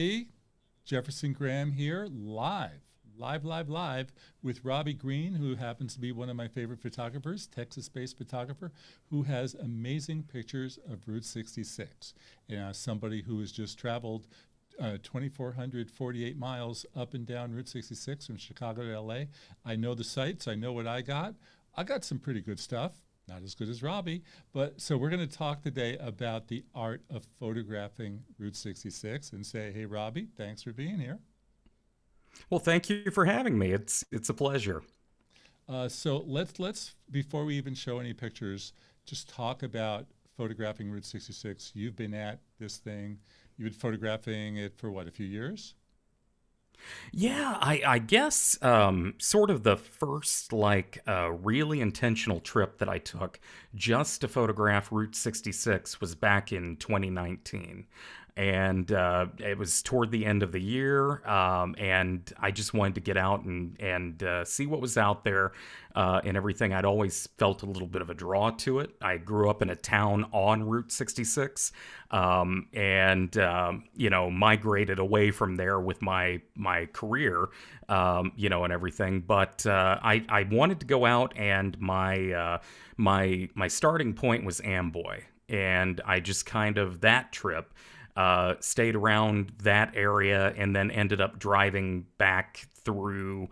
Hey, Jefferson Graham here, live with Robbie Green, who happens to be one of my favorite photographers, Texas-based photographer, who has amazing pictures of Route 66. And as somebody who has just traveled 2,448 miles up and down Route 66 from Chicago to LA, I know the sights, I know what I got. I got some pretty good stuff. Not as good as Robbie, but so we're going to talk today about the art of photographing Route 66 and say, hey, Robbie, thanks for being here. Well, thank you for having me. It's a pleasure. So let's before we even show any pictures, just talk about photographing Route 66. You've been at this thing. You've been photographing it for what, a few years? Yeah, I guess sort of the first really intentional trip that I took just to photograph Route 66 was back in 2019. And it was toward the end of the year, and I just wanted to get out and see what was out there and everything. I'd always felt a little bit of a draw to it. I grew up in a town on Route 66, and migrated away from there with my career, and everything. But I wanted to go out, and my starting point was Amboy, and I just kind of that trip. Stayed around that area and then ended up driving back through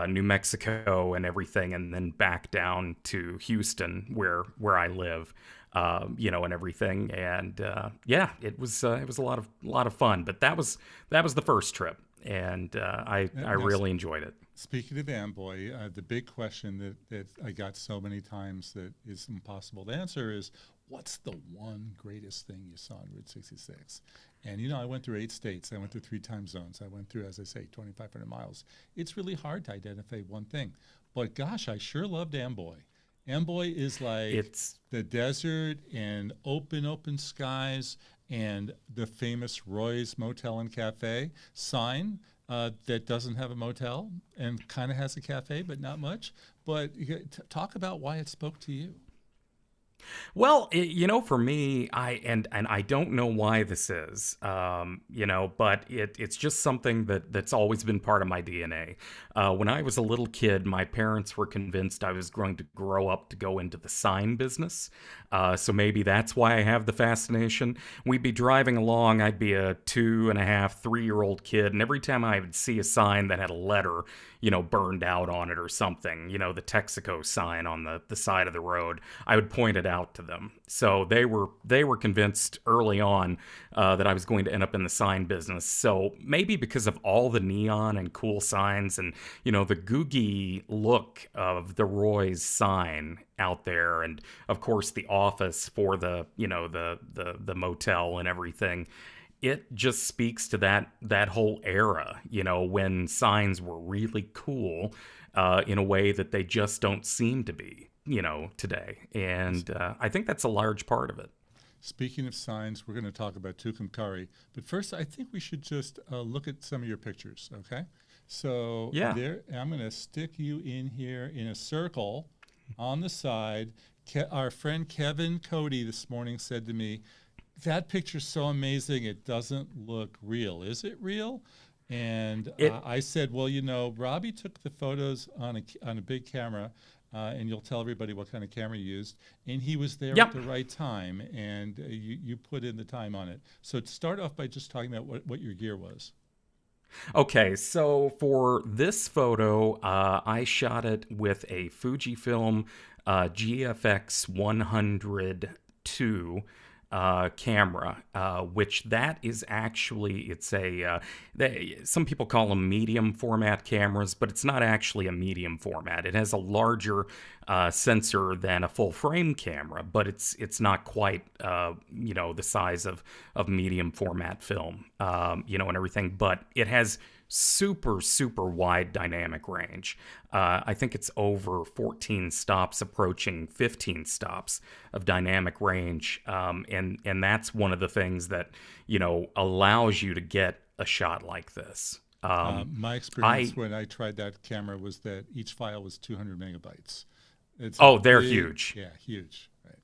New Mexico and everything, and then back down to Houston, where I live, and everything. And yeah, it was a lot of fun. But that was the first trip, and I Now, really enjoyed it. speaking of Amboy, the big question that I got so many times that is impossible to answer is, what's the one greatest thing you saw on Route 66? And I went through 8 states. I went through 3 time zones. I went through, as I say, 2,500 miles. It's really hard to identify one thing. But gosh, I sure loved Amboy. Amboy is like It's the desert and open skies and the famous Roy's Motel and Cafe sign that doesn't have a motel and kind of has a cafe, but not much. But talk about why it spoke to you. Well, for me, and I don't know why this is, but it's just something that's always been part of my DNA. When I was a little kid, my parents were convinced I was going to grow up to go into the sign business. So maybe that's why I have the fascination. We'd be driving along, I'd be a 2.5, 3 year old kid, and every time I would see a sign that had a letter, burned out on it or something, the Texaco sign on the side of the road, I would point it out to them. So they were convinced early on that I was going to end up in the sign business. So maybe because of all the neon and cool signs and the googie look of the Roy's sign out there, and of course the office for the motel and everything. It just speaks to that whole era, when signs were really cool in a way that they just don't seem to be, today. And I think that's a large part of it. Speaking of signs, we're going to talk about Tucumcari. But first, I think we should just look at some of your pictures, okay? So Yeah. there, I'm going to stick you in here in a circle on the side. Our friend Kevin Cody this morning said to me, that picture's so amazing, it doesn't look real. Is it real? And It I said, well, Robbie took the photos on a big camera, and you'll tell everybody what kind of camera you used. And he was there at Yep. the right time, and you put in the time on it. So to start off by just talking about what your gear was. Okay, so for this photo, I shot it with a Fujifilm GFX 102 camera, which that is actually some people call them medium format cameras, but it's not actually a medium format. It has a larger sensor than a full frame camera, but it's not quite the size of medium format film, and everything. But it has super wide dynamic range. I think it's over 14 stops, approaching 15 stops of dynamic range, and that's one of the things that allows you to get a shot like this. My experience I when I tried that camera was that each file was 200 megabytes. It's a Oh, they're big, huge. yeah, huge. Right.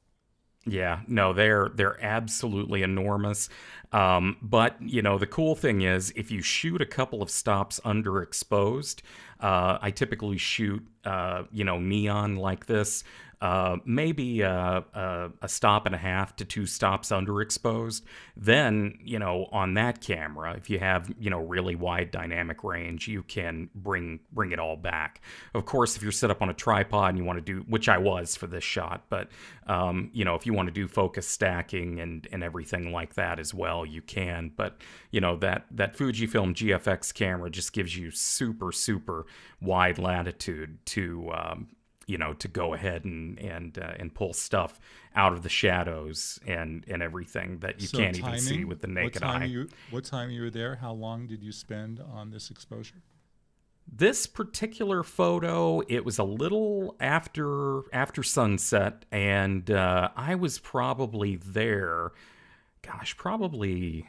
Yeah, no, they're absolutely enormous. But the cool thing is, if you shoot a couple of stops underexposed, I typically shoot, neon like this. Maybe a stop and a half to two stops underexposed. Then, on that camera, if you have, really wide dynamic range, you can bring it all back. Of course, if you're set up on a tripod and you want to do, which I was for this shot, but, if you want to do focus stacking and everything like that as well, you can. But, that Fujifilm GFX camera just gives you super, super wide latitude to go ahead and pull stuff out of the shadows and everything that you So can't even see timing, with the naked eye. what time you were there? How long did you spend on this exposure? This particular photo, it was a little after sunset, and I was probably there. Gosh, probably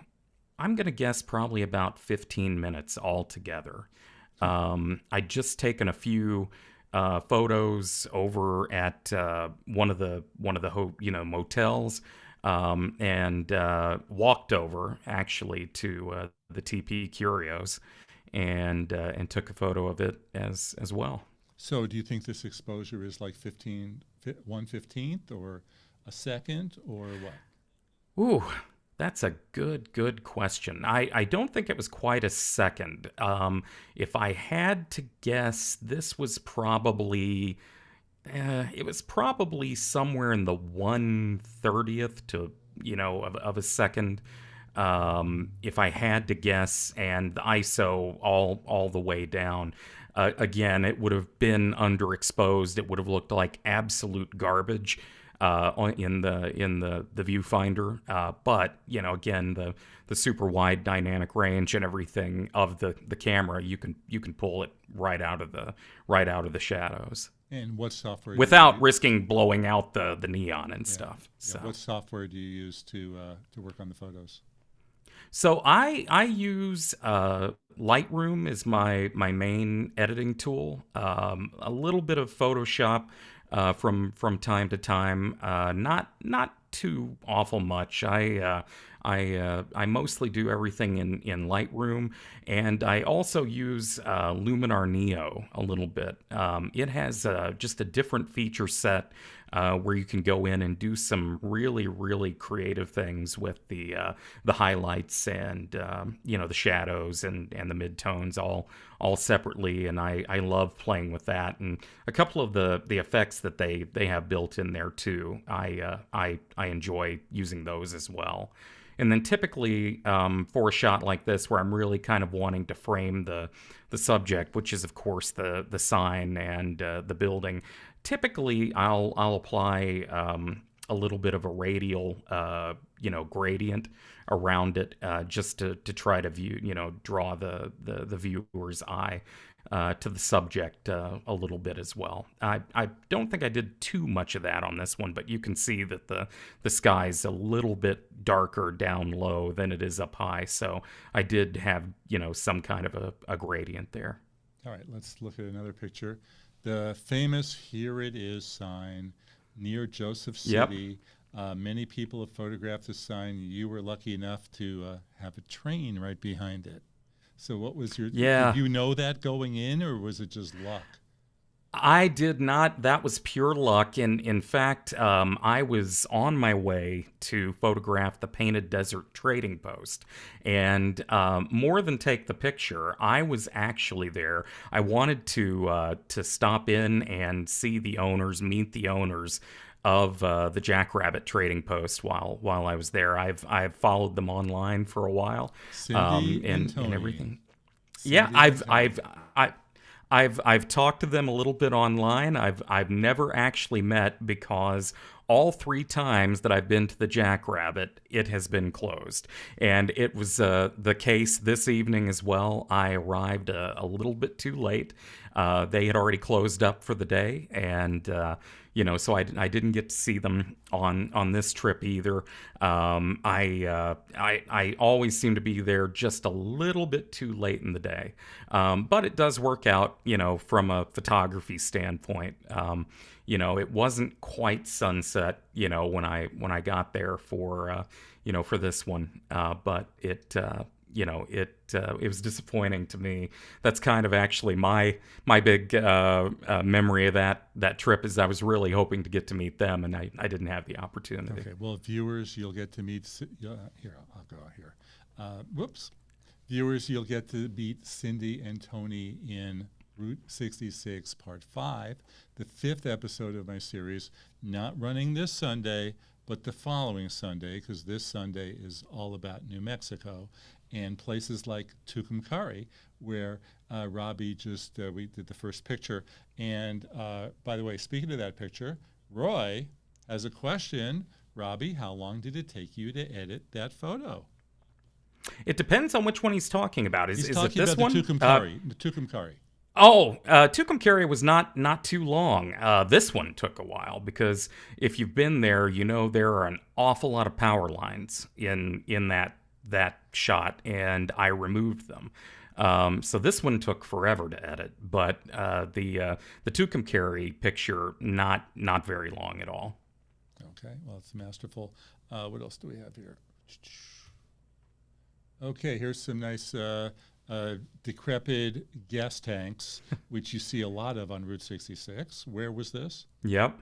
I'm gonna guess probably about 15 minutes altogether. I'd just taken a few photos over at one of the motels, and walked over actually to the TP Curios, and took a photo of it as well. So do you think this exposure is like 1/15th or a second or what? Ooh, that's a good question. I don't think it was quite a second. If I had to guess, this was probably it was probably somewhere in the 1/30th to of a second. If I had to guess, and the ISO all the way down. Again, it would have been underexposed. It would have looked like absolute garbage in the viewfinder. But again, the super wide dynamic range and everything of the camera, you can pull it right out of the shadows. And what software without risking blowing out the neon and stuff. Yeah. So What software do you use to work on the photos? So I use Lightroom is my main editing tool. A little bit of Photoshop from time to time. Not too awful much. I mostly do everything in Lightroom, and I also use Luminar Neo a little bit. It has just a different feature set where you can go in and do some really, really creative things with the highlights and the shadows and the midtones all separately, and I love playing with that. And a couple of the effects that they have built in there too, I enjoy using those as well. And then typically for a shot like this, where I'm really kind of wanting to frame the subject, which is of course the sign and the building, typically I'll apply a little bit of a radial gradient around it, just to try to draw the viewer's eye to the subject a little bit as well. I don't think I did too much of that on this one, but you can see that the sky's a little bit darker down low than it is up high, so I did have some kind of a gradient there. All right, let's look at another picture. The famous "Here It Is" sign near Joseph City. Yep. Many people have photographed the sign. You were lucky enough to have a train right behind it. So what was did you know that going in, or was it just luck? I did not. That was pure luck. In fact, I was on my way to photograph the Painted Desert Trading Post. And more than take the picture, I was actually there. I wanted to stop in and see the owners, meet the owners of the Jackrabbit Trading Post while I was there. I've followed them online for a while, Cindy and Tony. everything. Cindy Yeah, I've talked to them a little bit online. I've never actually met, because all three times that I've been to the Jackrabbit, it has been closed. And it was the case this evening as well. I arrived a little bit too late. They had already closed up for the day, and so I didn't get to see them on this trip either. I always seem to be there just a little bit too late in the day, but it does work out, from a photography standpoint. it wasn't quite sunset, when I got there for this one. But it was disappointing to me. That's kind of actually my big memory of that trip, is I was really hoping to get to meet them, and I didn't have the opportunity. Okay, well, viewers, you'll get to meet. Here, I'll go here. Whoops. Viewers, you'll get to meet Cindy and Tony in Route 66, Part 5, the 5th episode of my series, not running this Sunday, but the following Sunday, because this Sunday is all about New Mexico and places like Tucumcari, where Robbie we did the first picture. And by the way, speaking of that picture, Roy has a question. Robbie, how long did it take you to edit that photo? It depends on which one he's talking about. He's is talking it this about one? the Tucumcari. Tucumcari was not too long. This one took a while, because if you've been there, there are an awful lot of power lines in that shot, and I removed them. So this one took forever to edit, but the Tucumcari picture not very long at all. Okay, well, it's masterful. What else do we have here? Okay, here's some nice decrepit gas tanks, which you see a lot of on Route 66. Where was this? Yep.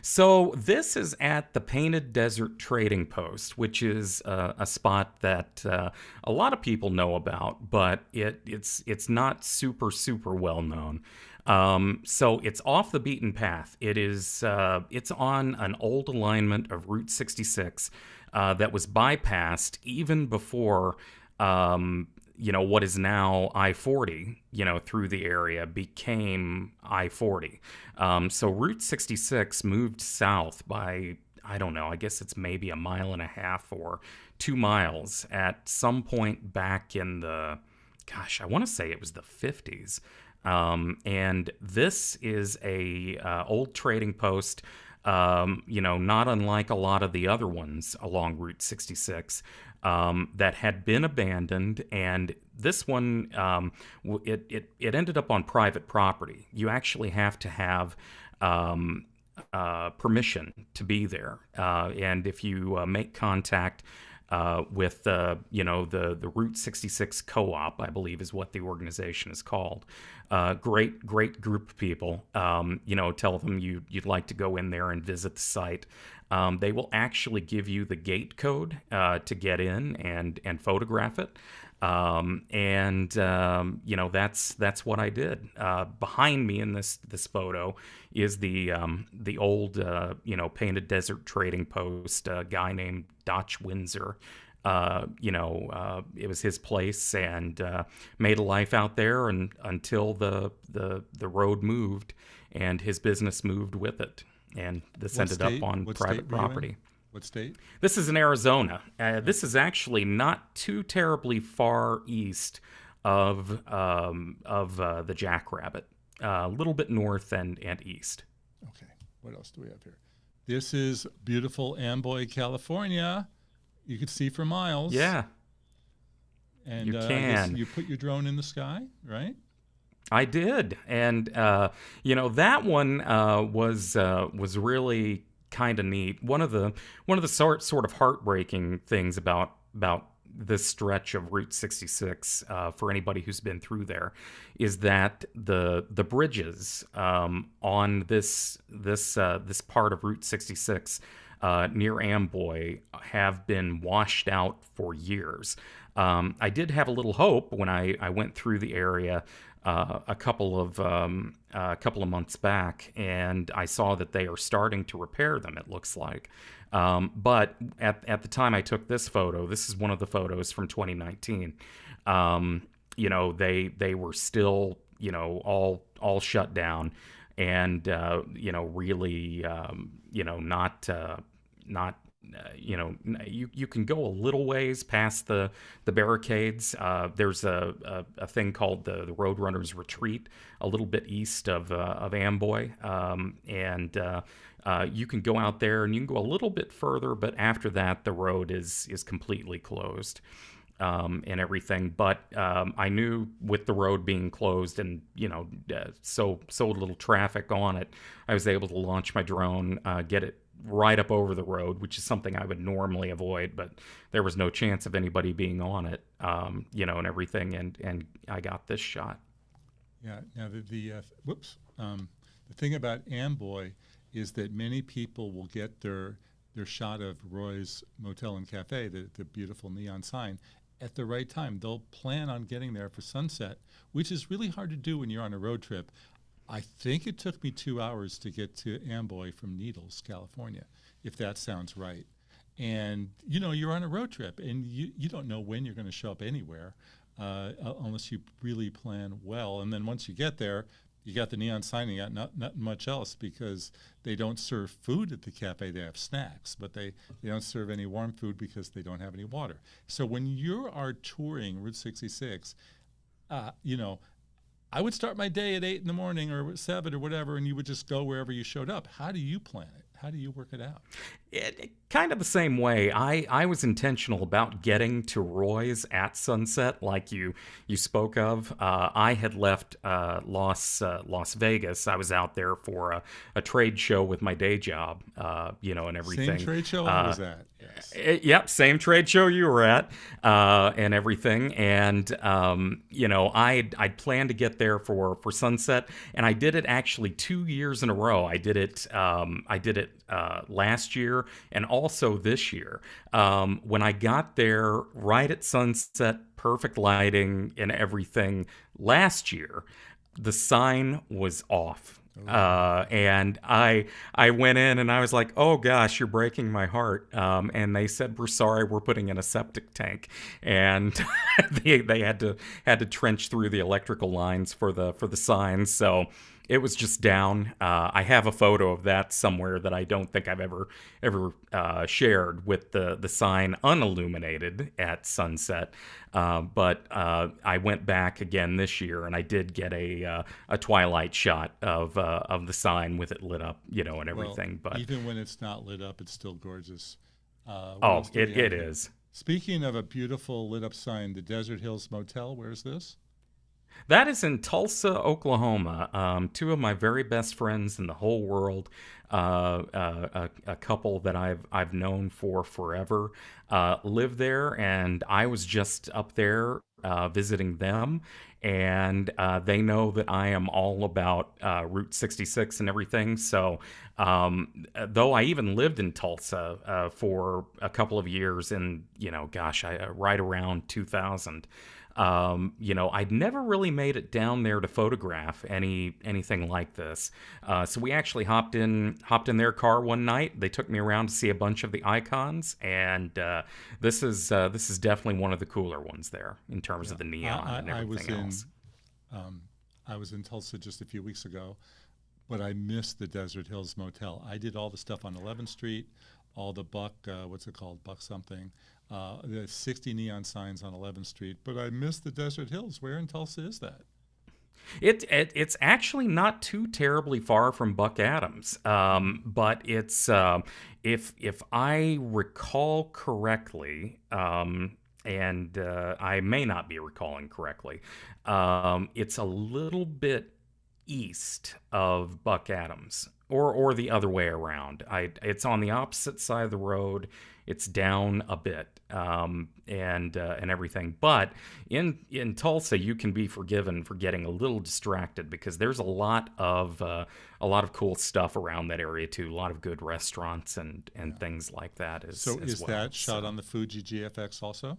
So this is at the Painted Desert Trading Post, which is a spot that a lot of people know about, but it's not super well known. So it's off the beaten path. It's on an old alignment of Route 66 that was bypassed even before what is now I-40, through the area became I-40. So Route 66 moved south by, I don't know, I guess it's maybe a mile and a half or 2 miles at some point back in I want to say it was the 50s. And this is a old trading post, not unlike a lot of the other ones along Route 66, that had been abandoned. And this one, it ended up on private property. You actually have to have permission to be there. And if you make contact with the Route 66 Co-op, I believe is what the organization is called. Great group of people. Tell them you'd like to go in there and visit the site. They will actually give you the gate code to get in and photograph it. That's what I did. Behind me in this photo is the old Painted Desert Trading Post. A guy named Dotch Windsor. It was his place, and made a life out there, and until the road moved and his business moved with it, and this ended up on private property. What state? This is in Arizona. This is actually not too terribly far east of the Jackrabbit. A little bit north and east. Okay. What else do we have here? This is beautiful Amboy, California. You can see for miles. Yeah. And you can. You put your drone in the sky, right? I did, and that one was really kind of neat. One of the sort of heartbreaking things about this stretch of Route 66 for anybody who's been through there is that the bridges on this part of Route 66 near Amboy have been washed out for years. I did have a little hope when I went through the area a couple of months back, and I saw that they are starting to repair them, it looks like. But at the time I took this photo, this is one of the photos from 2019. They were still all shut down, and really not. You can go a little ways past the barricades. There's a thing called the Roadrunners Retreat, a little bit east of Amboy, and you can go out there, and you can go a little bit further, but after that, the road is completely closed. and everything. But I knew with the road being closed and so little traffic on it, I was able to launch my drone, get it right up over the road, which is something I would normally avoid, but there was no chance of anybody being on it, and everything, and I got this shot. Yeah. Now the thing about Amboy is that many people will get their shot of Roy's Motel and Cafe, the beautiful neon sign, at the right time. They'll plan on getting there for sunset, which is really hard to do when you're on a road trip. I think it took me 2 hours to get to Amboy from Needles, California, if that sounds right. And you're on a road trip, and you don't know when you're going to show up anywhere, unless you really plan well. And then once you get there, you got the neon sign, you got not much else, because they don't serve food at the cafe. They have snacks, but they don't serve any warm food because they don't have any water. So when you are touring Route 66, I would start my day at 8 in the morning or 7 or whatever, and you would just go wherever you showed up. How do you plan it? How do you work it out? Kind of the same way. I was intentional about getting to Roy's at sunset, like you spoke of. I had left Las Vegas. I was out there for a trade show with my day job, and everything. Same trade show I was at. Yes. Yep, same trade show you were at, and everything. And I'd planned to get there for sunset, and I did it actually 2 years in a row. I did it last year and also this year. When I got there right at sunset, perfect lighting and everything last year, the sign was off. And I went in and I was like, oh gosh, you're breaking my heart. And they said, we're sorry, we're putting in a septic tank. And they had to trench through the electrical lines for the signs. So it was just down. I have a photo of that somewhere that I don't think I've ever shared, with the sign unilluminated at sunset. But I went back again this year, and I did get a twilight shot of the sign with it lit up, and everything. Well, but even when it's not lit up, it's still gorgeous. It is. Speaking of a beautiful lit up sign, the Desert Hills Motel. Where's this? That is in Tulsa, Oklahoma. Two of my very best friends in the whole world, a couple that I've known for forever, live there, and I was just up there visiting them, and they know that I am all about Route 66 and everything. So, though I even lived in Tulsa for a couple of years, in right around 2000. I'd never really made it down there to photograph anything like this. So we actually hopped in their car one night. They took me around to see a bunch of the icons, and this is definitely one of the cooler ones there in terms of the neon and everything else. I was in Tulsa just a few weeks ago, but I missed the Desert Hills Motel. I did all the stuff on 11th Street, all the Buck something. There's 60 neon signs on 11th Street, but I missed the Desert Hills. Where in Tulsa is that? It's actually not too terribly far from Buck Adams, but it's if I recall correctly, and I may not be recalling correctly, it's a little bit east of Buck Adams, or the other way around. It's on the opposite side of the road. It's down a bit, and everything. But in Tulsa, you can be forgiven for getting a little distracted, because there's a lot of cool stuff around that area too. A lot of good restaurants and things like that. Is that shot on the Fuji GFX also?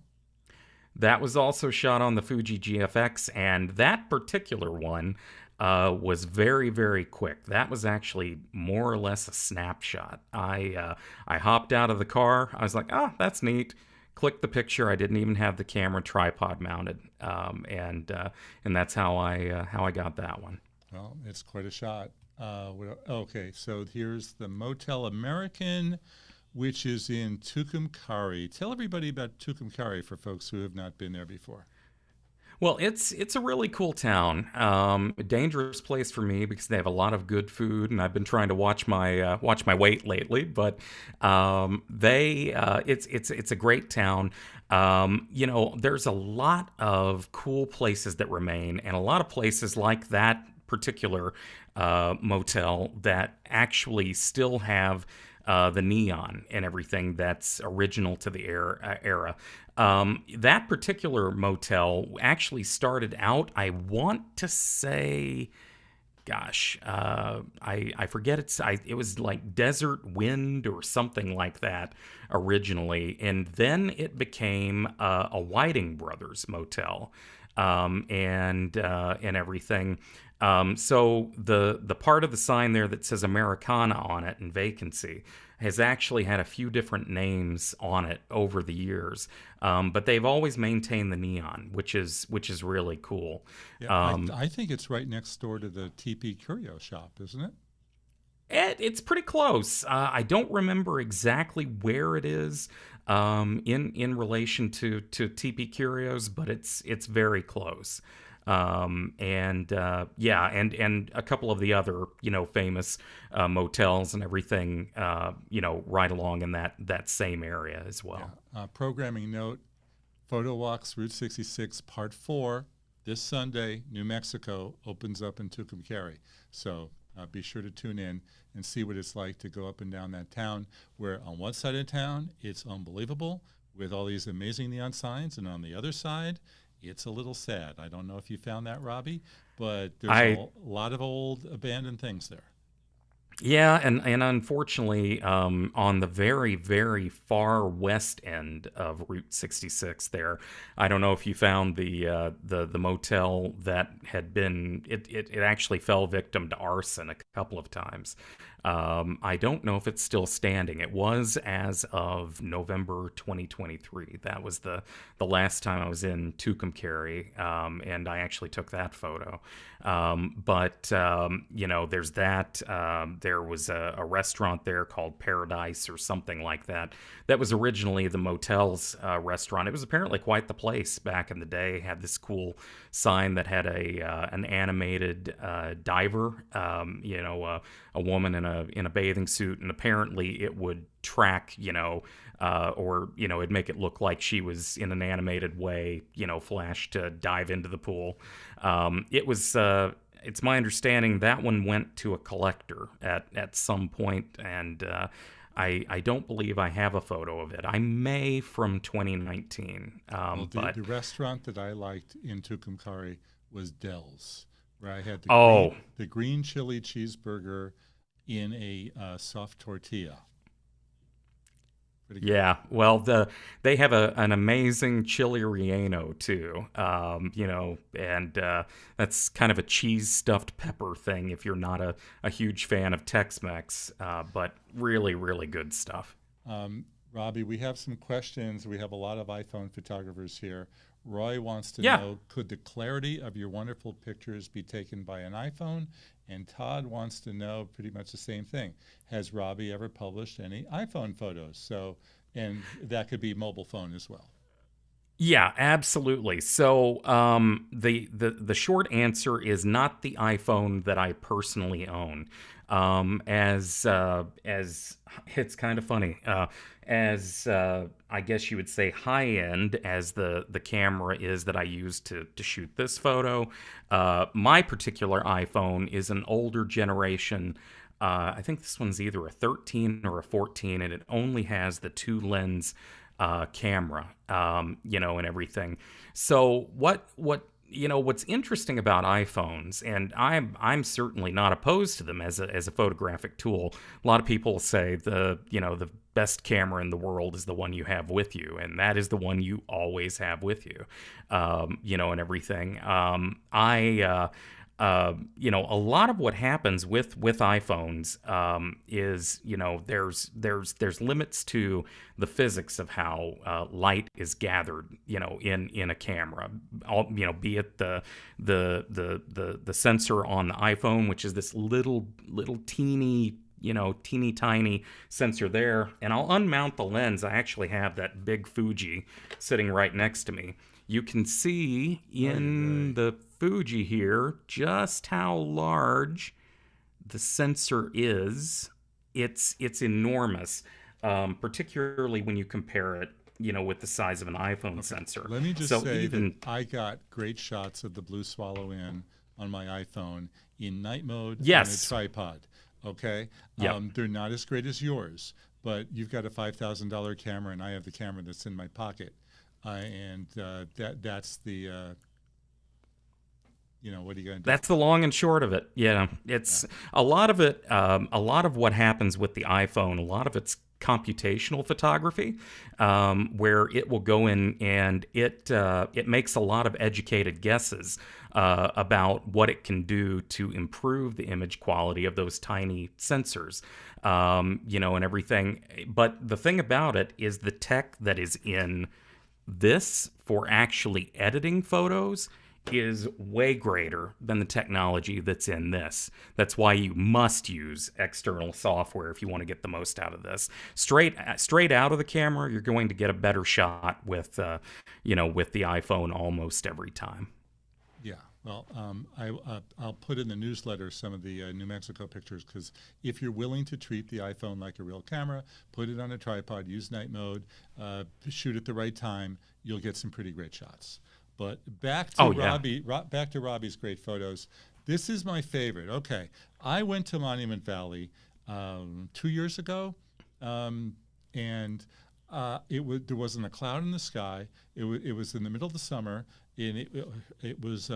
That was also shot on the Fuji GFX, and that particular one was very, very quick. That was actually more or less a snapshot. I hopped out of the car. I was like, oh, that's neat. Clicked the picture. I didn't even have the camera tripod mounted, and that's how I got that one. Well, it's quite a shot. Okay, so here's the Motel American, which is in Tucumcari. Tell everybody about Tucumcari for folks who have not been there before. Well, it's a really cool town. A dangerous place for me because they have a lot of good food, and I've been trying to watch my weight lately. But they it's a great town. There's a lot of cool places that remain, and a lot of places like that particular motel that actually still have the neon and everything that's original to the era. That particular motel actually started out, I want to say, gosh, I forget it was like Desert Wind or something like that originally, and then it became a Whiting Brothers motel, and everything. So the part of the sign there that says Americana on it and vacancy has actually had a few different names on it over the years, but they've always maintained the neon, which is really cool. Yeah, Um, I think it's right next door to the TP Curio shop, isn't it? it's pretty close. I don't remember exactly where it is in relation to TP Curios, but it's very close. And yeah, and a couple of the other famous motels and everything right along in that same area as Yeah. well. Programming note: Photo Walks Route 66 Part 4 this Sunday. New Mexico opens up in Tucumcari, so be sure to tune in and see what it's like to go up and down that town. Where on one side of town it's unbelievable with all these amazing neon signs, and on the other side it's a little sad. I don't know if you found that, Robbie, but there's I a lot of old abandoned things there. Yeah, and unfortunately, on the very, very far west end of Route 66, there, I don't know if you found the motel that had been it actually fell victim to arson a couple of times. I don't know if it's still standing. It was as of November 2023. That was the last time I was in Tucumcari, and I actually took that photo. But there's that. There was a restaurant there called Paradise or something like that. That was originally the motel's restaurant. It was apparently quite the place back in the day. Had this cool sign that had an animated diver, a woman in a bathing suit, and apparently it would track, or it'd make it look like she was in an animated way, flash to dive into the pool. It was. It's my understanding that one went to a collector at some point, and I don't believe I have a photo of it. I may from 2019, Well, but the restaurant that I liked in Tucumcari was Dell's, where I had oh, the green chili cheeseburger in a soft tortilla. Pretty good. yeah, well, they have an amazing chili relleno too, and that's kind of a cheese stuffed pepper thing if you're not a huge fan of Tex-Mex, but really, really good stuff. Um, Robbie, we have some questions. We have a lot of iPhone photographers here. Roy wants to Yeah. know, could the clarity of your wonderful pictures be taken by an iPhone? And Todd wants to know pretty much the same thing. Has Robbie ever published any iPhone photos? So, and that could be mobile phone as well. Yeah, absolutely. So the short answer is not the iPhone that I personally own. As it's kind of funny. As I guess you would say high end as the camera is that I use to shoot this photo. My particular iPhone is an older generation. I think this one's either a 13 or a 14, and it only has the two lens camera, and everything. So what's interesting about iPhones, and I'm certainly not opposed to them as a photographic tool. A lot of people say the best camera in the world is the one you have with you, and that is the one you always have with you, and everything. A lot of what happens with iPhones is, there's limits to the physics of how light is gathered, in a camera. Be it the sensor on the iPhone, which is this little teeny tiny sensor there, and I'll unmount the lens. I actually have that big Fuji sitting right next to me. you can see Oy in vey. the Fuji here just how large the sensor is. It's enormous, particularly when you compare it, with the size of an iPhone Okay, sensor. let me just So say that even I got great shots of the Blue Swallow in on my iPhone in night mode on a yes, tripod. Okay, yep. they're not as great as yours, but you've got a $5,000 camera, and I have the camera that's in my pocket, and that's the what are you gonna do? That's the long and short of it. Yeah, Yeah, it's a lot of it. A lot of what happens with the iPhone, a lot of it's computational photography, where it will go in and it makes a lot of educated guesses about what it can do to improve the image quality of those tiny sensors, and everything. But the thing about it is the tech that is in this for actually editing photos is way greater than the technology that's in this. That's why you must use external software if you want to get the most out of this. Straight out of the camera, you're going to get a better shot with the iPhone almost every time. yeah. Well, I'll put in the newsletter some of the New Mexico pictures, because if you're willing to treat the iPhone like a real camera, put it on a tripod, use night mode, shoot at the right time, you'll get some pretty great shots. But Oh yeah. back to Robbie's great photos. This is my favorite. Okay, I went to Monument Valley 2 years ago, and there wasn't a cloud in the sky. It was in the middle of the summer, and it was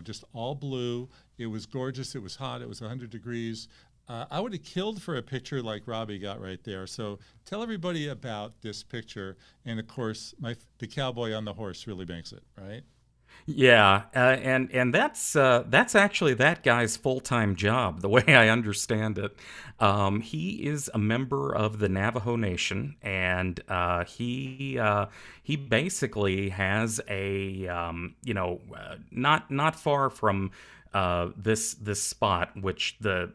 just all blue. It was gorgeous. It was hot. It was 100 degrees. I would have killed for a picture like Robbie got right there. So tell everybody about this picture, and of course, the cowboy on the horse really makes it, right? Yeah, and that's actually that guy's full-time job, the way I understand it. He is a member of the Navajo Nation, and he basically has a not far from this spot, which I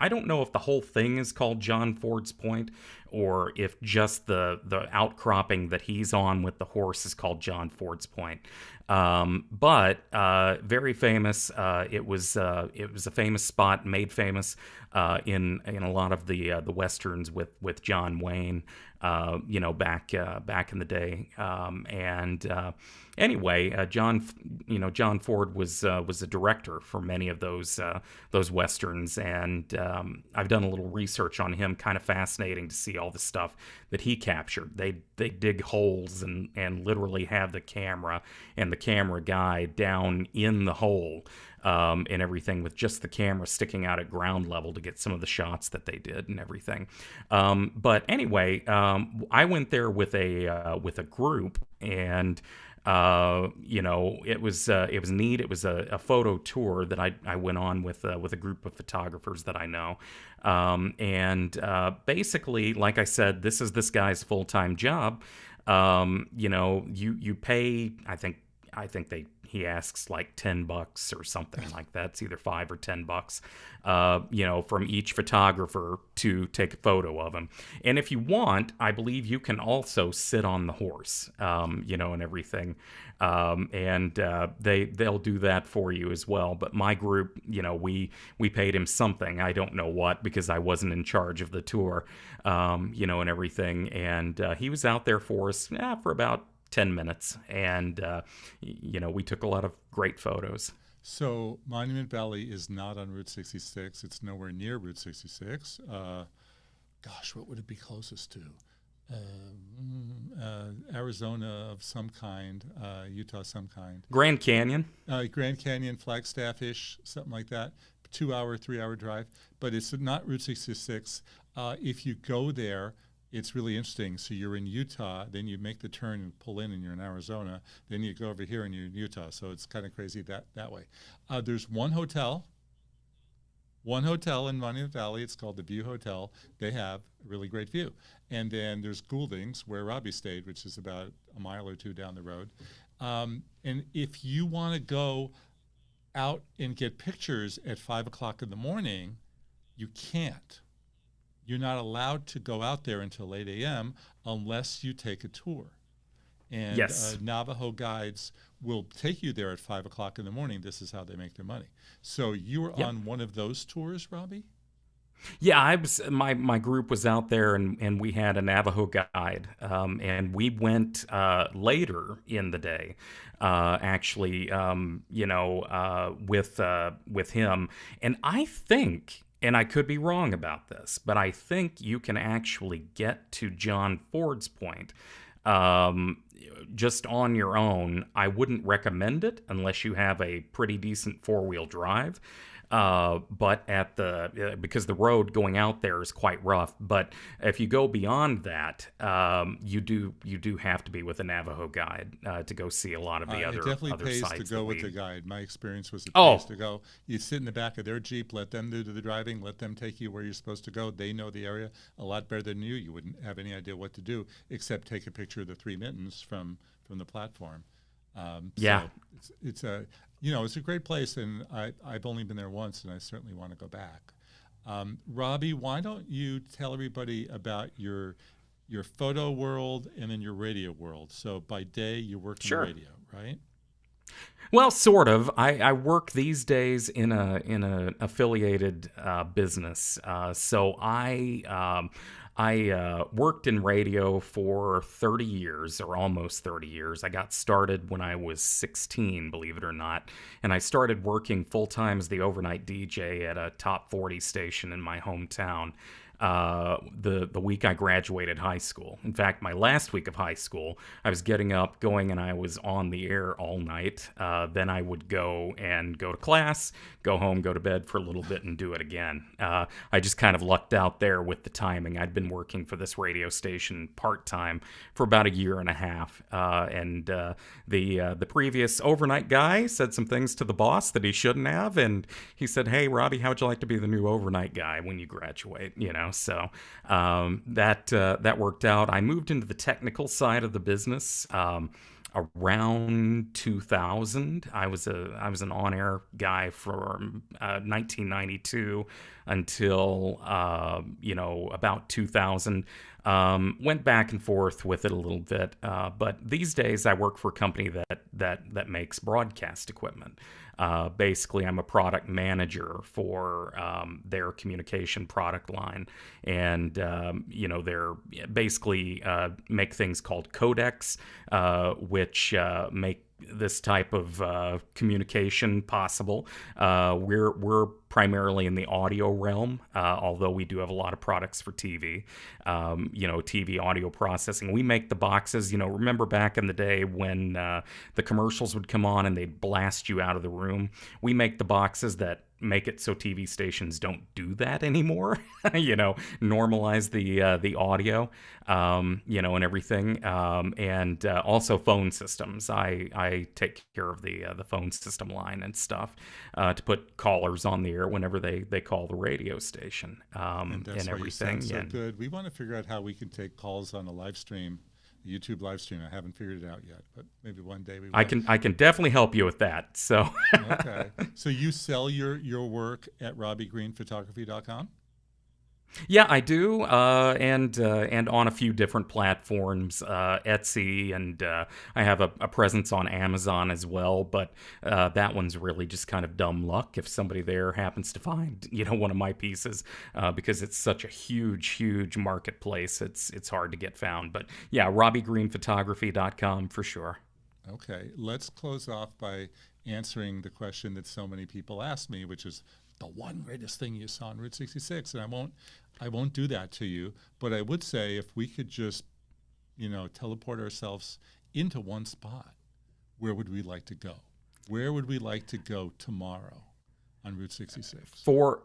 don't know if the whole thing is called John Ford's Point, or if just the outcropping that he's on with the horse is called John Ford's Point. But very famous. It was a famous spot, made famous in a lot of the westerns with John Wayne. Back in the day. Anyway, John Ford was a director for many of those westerns, and I've done a little research on him. Kind of fascinating to see all the stuff that he captured. They dig holes and literally have the camera and the camera guy down in the hole. And everything, with just the camera sticking out at ground level to get some of the shots that they did and everything. But anyway, I went there with a group, and it was neat. It was a photo tour that I went on with a group of photographers that I know. Basically, like I said, this is this guy's full-time job. You pay, he asks like $10 or something like that. It's either $5 or $10, from each photographer to take a photo of him. And if you want, I believe you can also sit on the horse, and everything. They'll do that for you as well. But my group, we paid him something. I don't know what, because I wasn't in charge of the tour, and everything. And he was out there for us for about 10 minutes, and we took a lot of great photos. So Monument Valley is not on Route 66. It's nowhere near Route 66. Gosh, what would it be closest to? Arizona of some kind, Utah some kind. Grand Canyon. Grand Canyon, Flagstaff-ish, something like that. 2-hour, 3-hour drive. But it's not Route 66. If you go there, it's really interesting. So you're in Utah, then you make the turn and pull in, and you're in Arizona. Then you go over here, and you're in Utah. So it's kind of crazy that way. There's one hotel in Monument Valley. It's called the View Hotel. They have a really great view. And then there's Goulding's, where Robbie stayed, which is about a mile or two down the road. And if you want to go out and get pictures at 5 o'clock in the morning, you can't. You're not allowed to go out there until 8 a.m. unless you take a tour. and Yes. Navajo guides will take you there at 5 o'clock in the morning. This is how they make their money. So you were Yep. on one of those tours, Robbie? Yeah, I was my group was out there, and we had a Navajo guide, and we went later in the day, actually, with him, and I think. And I could be wrong about this, but I think you can actually get to John Ford's point um, just on your own. I wouldn't recommend it unless you have a pretty decent four-wheel drive. But at because the road going out there is quite rough. But if you go beyond that, you do have to be with a Navajo guide to go see a lot of the It definitely other pays sites to that go with we. the guide. My experience was it pays Oh, to go. You sit in the back of their Jeep, let them do the driving, let them take you where you're supposed to go. They know the area a lot better than you. You wouldn't have any idea what to do except take a picture of the three mittens from the platform. yeah, So it's a it's a great place, and I've only been there once, and I certainly want to go back. Robbie, why don't you tell everybody about your photo world and then your radio world? So by day you work in sure. radio, right? Well, sort of. I work these days in a affiliated business. So I worked in radio for 30 years, or almost 30 years. I got started when I was 16, believe it or not, and I started working full time as the overnight DJ at a top 40 station in my hometown. The week I graduated high school. In fact, my last week of high school, I was getting up, going, and I was on the air all night. Then I would go to class, go home, go to bed for a little bit, and do it again. I just kind of lucked out there with the timing. I'd been working for this radio station part time for about a year and a half, and the previous overnight guy said some things to the boss that he shouldn't have, and he said, "Hey, Robbie, how'd you like to be the new overnight guy when you graduate?" So that worked out. I moved into the technical side of the business around 2000. I was an on-air guy from 1992 until about 2000. Went back and forth with it a little bit, but these days I work for a company that makes broadcast equipment. Basically, I'm a product manager for their communication product line, and they're basically make things called codecs, which make this type of communication possible. We're primarily in the audio realm, although we do have a lot of products for TV. TV audio processing. We make the boxes. Remember back in the day when the commercials would come on and they'd blast you out of the room? We make the boxes that make it so TV stations don't do that anymore. Normalize the audio, and everything, and also phone systems. I take care of the phone system line and stuff to put callers on the air whenever they call the radio station, And that's and why you everything. sound so And good. We want to figure out how we can take calls on a live stream, a YouTube live stream. I haven't figured it out yet, but maybe one day we I will. can definitely help you with that. So Okay. So you sell your work at robbiegreenphotography.com? yeah, I do, and on a few different platforms, Etsy, and I have a presence on Amazon as well. But that one's really just kind of dumb luck if somebody there happens to find one of my pieces, because it's such a huge marketplace. It's hard to get found. But yeah, RobbieGreenPhotography.com for sure. Okay. Let's close off by answering the question that so many people ask me, which is the one greatest thing you saw on Route 66. And I won't do that to you, but I would say if we could just, teleport ourselves into one spot, where would we like to go? Where would we like to go tomorrow on Route 66? For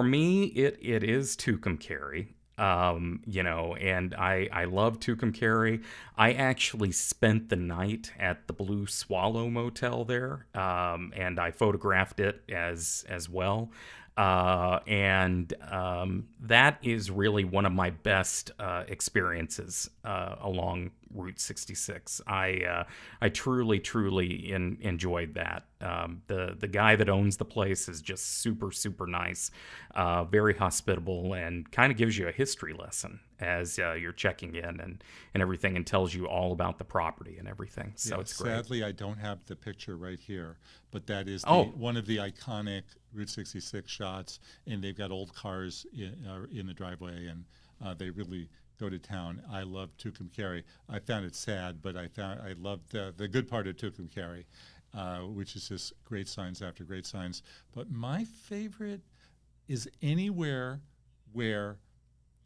me, it is Tucumcari. And I love Tucumcari. I actually spent the night at the Blue Swallow Motel there, and I photographed it as well. And that is really one of my best experiences along Route 66. I truly enjoyed that. The guy that owns the place is just super nice, very hospitable, and kind of gives you a history lesson as you're checking in and everything, and tells you all about the property and everything. So Yeah, it's great. sadly, I don't have the picture right here, but that is Oh, one of the iconic Route 66 shots, and they've got old cars in the driveway, and they really go to town. I love Tucumcari. I found it sad, but I loved the good part of Tucumcari, which is just great signs after great signs. But my favorite is anywhere where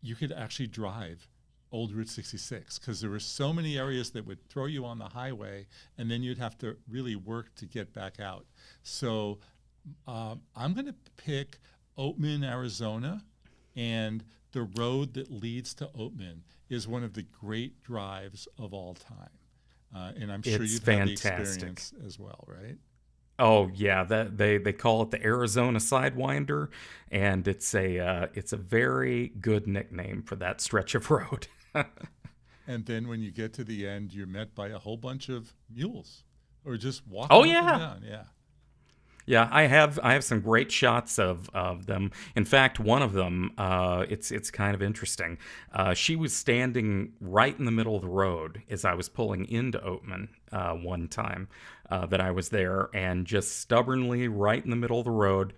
you could actually drive old Route 66, because there were so many areas that would throw you on the highway, and then you'd have to really work to get back out. So I'm going to pick Oatman, Arizona, and the road that leads to Oatman is one of the great drives of all time. And I'm sure it's you've had the fantastic. experience as well, right? Oh yeah, that they call it the Arizona Sidewinder, and it's a very good nickname for that stretch of road. And then when you get to the end, you're met by a whole bunch of mules or just Oh walking up and yeah, down. Yeah. yeah. I have some great shots of them. In fact, one of them, it's kind of interesting. She was standing right in the middle of the road as I was pulling into Oatman one time that I was there, and just stubbornly right in the middle of the road,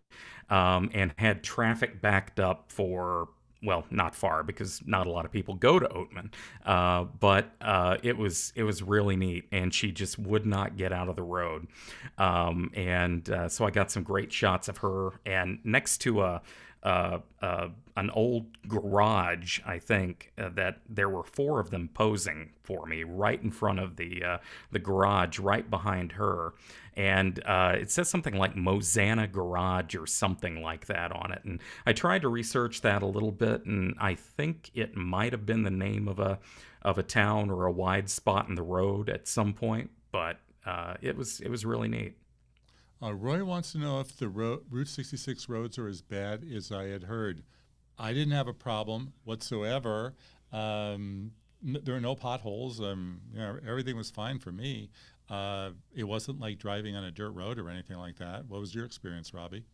and had traffic backed up for, well, not far, because not a lot of people go to Oatman, but it was really neat, and she just would not get out of the road, and so I got some great shots of her, and next to an old garage, I think, that there were four of them posing for me right in front of the garage, right behind her, and it says something like Mozana Garage or something like that on it. And I tried to research that a little bit, and I think it might have been the name of a town or a wide spot in the road at some point, but it was really neat. Roy wants to know if the Route 66 roads are as bad as I had heard. I didn't have a problem whatsoever. There are no potholes. Everything was fine for me. It wasn't like driving on a dirt road or anything like that. What was your experience, Robbie?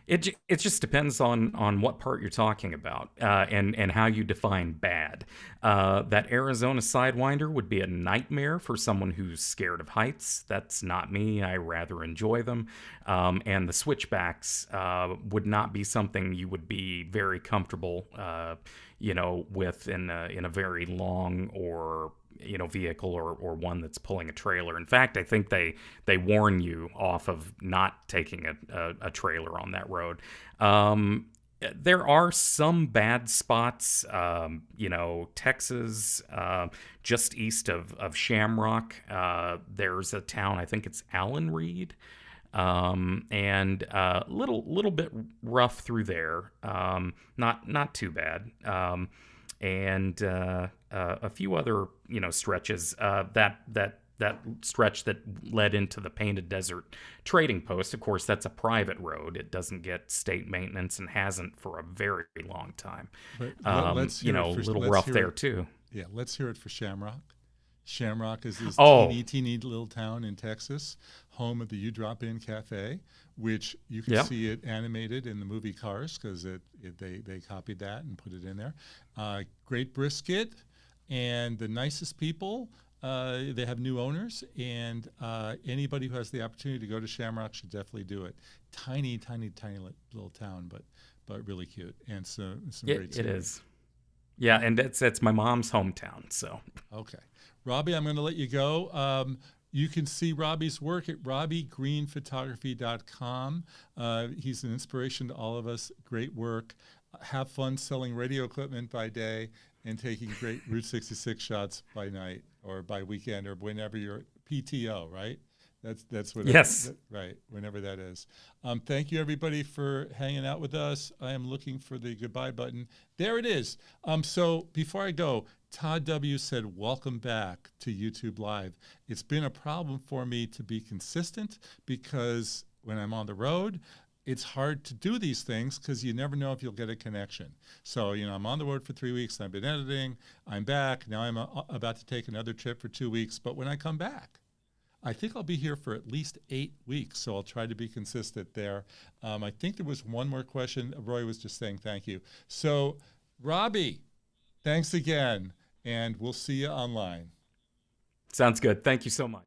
It just depends on what part you're talking about, and how you define bad. That Arizona Sidewinder would be a nightmare for someone who's scared of heights. That's not me. I rather enjoy them. And the switchbacks would not be something you would be very comfortable, with in a very long or vehicle, or one that's pulling a trailer. In fact, I think they warn you off of not taking a trailer on that road. There are some bad spots, Texas, just east of Shamrock. There's a town, I think it's Allen Reed, and little bit rough through there. Not too bad. And a few other stretches, that stretch that led into the Painted Desert Trading Post. Of course, that's a private road. It doesn't get state maintenance, and hasn't for a very long time. But let's hear A it for, little let's rough hear there it. too. Yeah, let's hear it for Shamrock. Shamrock is this Oh, teeny little town in Texas, home of the You Drop In Cafe, which you can yep. see it animated in the movie Cars, because they copied that and put it in there. Great brisket, and the nicest people. They have new owners, and anybody who has the opportunity to go to Shamrock should definitely do it. Tiny little town, but really cute, and some great It scenery. is. Yeah, and that's my mom's hometown. So Okay. Robbie, I'm going to let you go. You can see Robbie's work at robbiegreenphotography.com. He's an inspiration to all of us. Great work. Have fun selling radio equipment by day and taking great Route 66 shots by night or by weekend or whenever you're PTO, right? That's what yes. right, whenever that is. Thank you, everybody, for hanging out with us. I am looking for the goodbye button. There it is. So before I go, Todd W. said, welcome back to YouTube Live. It's been a problem for me to be consistent, because when I'm on the road, it's hard to do these things because you never know if you'll get a connection. So, I'm on the road for 3 weeks. I've been editing. I'm back. Now I'm about to take another trip for 2 weeks. But when I come back, I think I'll be here for at least 8 weeks. So I'll try to be consistent there. I think there was one more question. Roy was just saying thank you. So, Robbie, thanks again. And we'll see you online. Sounds good. Thank you so much.